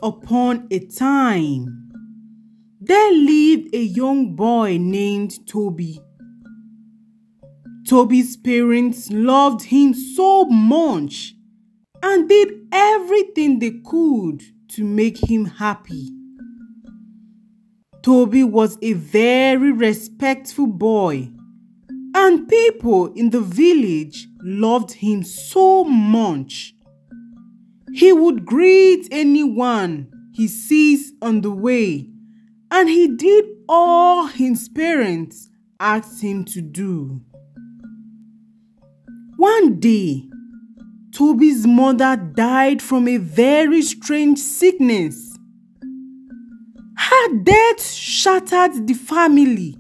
upon a time, there lived a young boy named Toby. Toby's parents loved him so much and did everything they could to make him happy. Toby was a very respectful boy, and people in the village loved him so much. He would greet anyone he sees on the way, and he did all his parents asked him to do. One day, Toby's mother died from a very strange sickness. Her death shattered the family,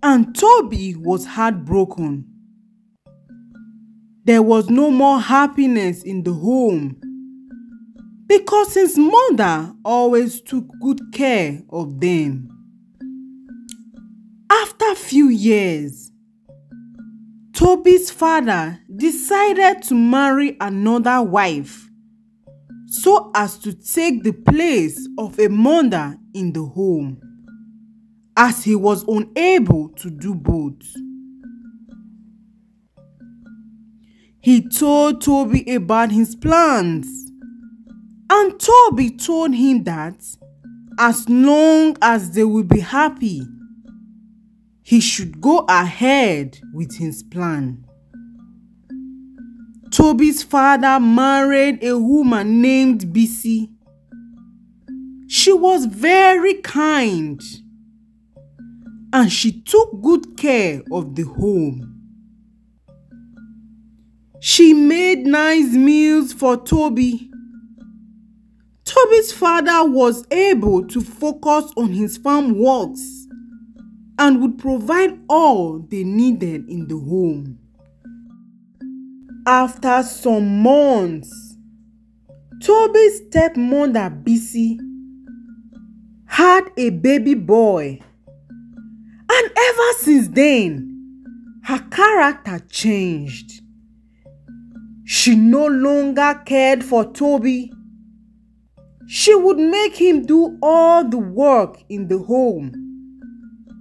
and Toby was heartbroken. There was no more happiness in the home because his mother always took good care of them. After a few years, Toby's father decided to marry another wife so as to take the place of a mother in the home, as he was unable to do both. He told Toby about his plans, and Toby told him that as long as they will be happy, he should go ahead with his plan. Toby's father married a woman named Bisi. She was very kind, and she took good care of the home. She made nice meals for Toby. Toby's father was able to focus on his farm works and would provide all they needed in the home. After some months, Toby's stepmother Bisi had a baby boy, and ever since then, her character changed. She no longer cared for Toby. She would make him do all the work in the home,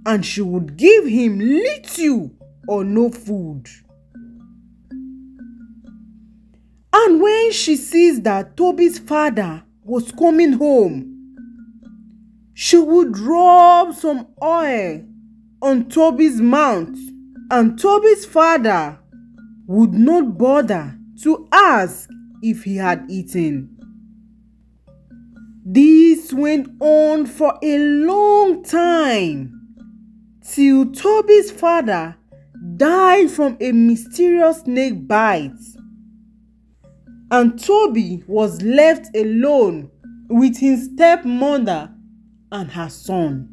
and she would give him little or no food. And when she sees that Toby's father was coming home, she would rub some oil on Toby's mouth, and Toby's father would not bother to ask if he had eaten. This went on for a long time, till Toby's father died from a mysterious snake bite, and Toby was left alone with his stepmother and her son.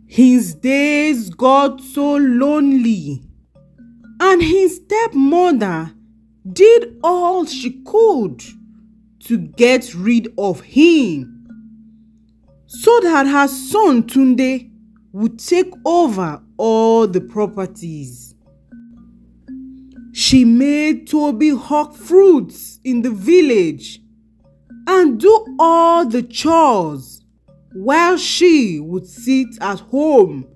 His days got so lonely, and his stepmother did all she could to get rid of him, so that her son Tunde would take over all the properties. She made Toby hawk fruits in the village and do all the chores, while she would sit at home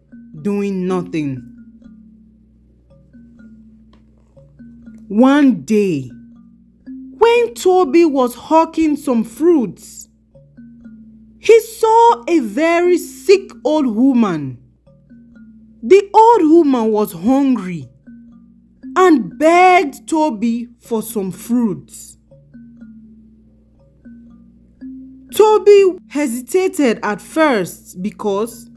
doing nothing. One day, when Toby was hawking some fruits, he saw a very sick old woman. The old woman was hungry and begged Toby for some fruits. Toby hesitated at first because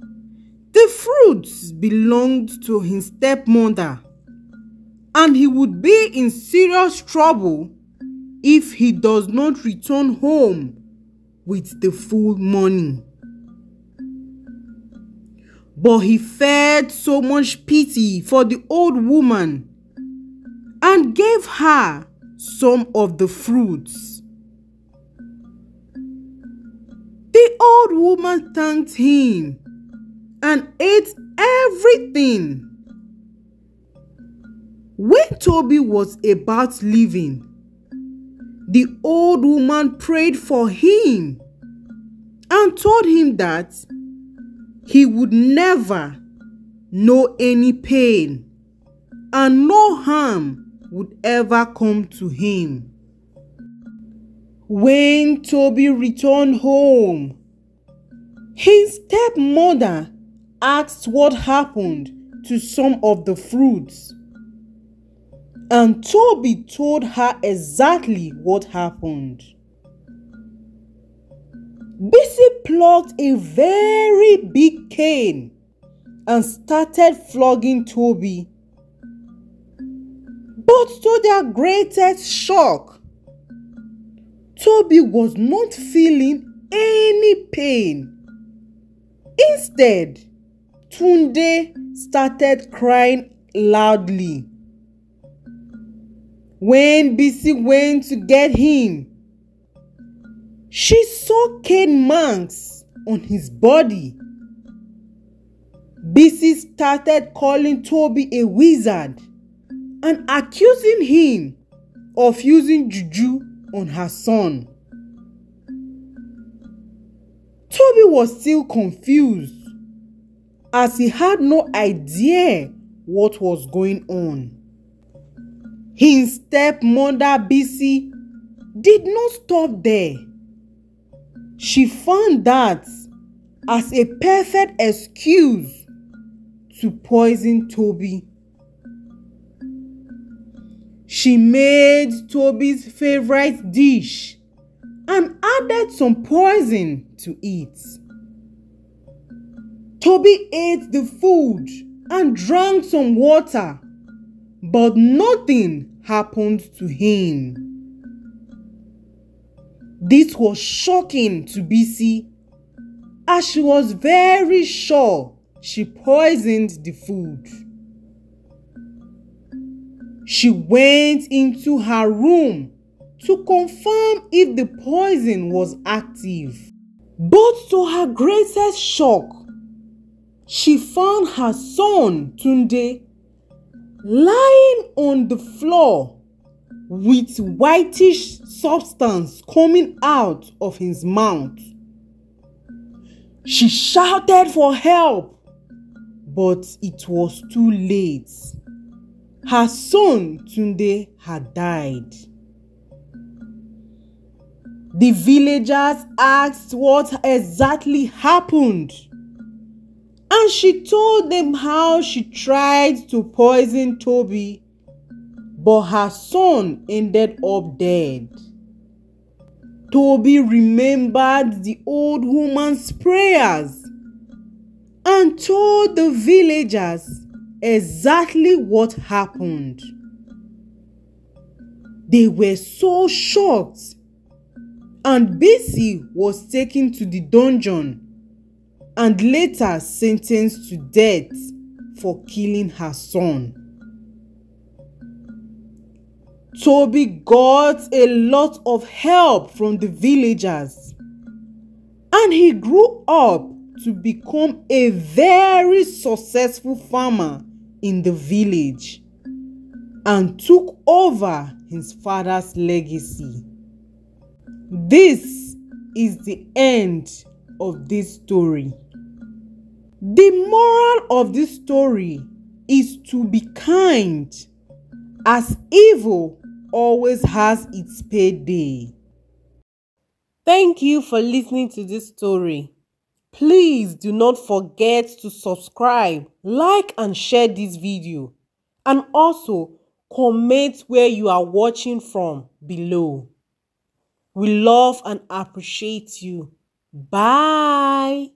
the fruits belonged to his stepmother, and he would be in serious trouble if he does not return home with the full money. But he felt so much pity for the old woman and gave her some of the fruits. The old woman thanked him and ate everything. When Toby was about leaving, the old woman prayed for him and told him that he would never know any pain and no harm would ever come to him. When Toby returned home, his stepmother asked what happened to some of the fruits, and Toby told her exactly what happened. Bisi plucked a very big cane and started flogging Toby. But to their greatest shock, Toby was not feeling any pain. Instead, Tunde started crying loudly. When Bisi went to get him, she saw cane marks on his body. Bisi started calling Toby a wizard and accusing him of using juju on her son. Toby was still confused as he had no idea what was going on. His stepmother Bisi did not stop there. She found that as a perfect excuse to poison Toby. She made Toby's favorite dish and added some poison to it. Toby ate the food and drank some water, but nothing happened to him. This was shocking to Bisi, as she was very sure she poisoned the food. She went into her room to confirm if the poison was active. But to her greatest shock, she found her son Tunde lying on the floor with whitish substance coming out of his mouth. She shouted for help, but it was too late. Her son Tunde had died. The villagers asked what exactly happened, and she told them how she tried to poison Toby, but her son ended up dead. Toby remembered the old woman's prayers and told the villagers exactly what happened. They were so shocked, and Bisi was taken to the dungeon and later sentenced to death for killing her son. Toby got a lot of help from the villagers, and he grew up to become a very successful farmer in the village and took over his father's legacy. This is the end of this story. The moral of this story is to be kind, as evil always has its payday. Thank you for listening to this story. Please do not forget to subscribe, like and share this video, and also comment where you are watching from below. We love and appreciate you. Bye.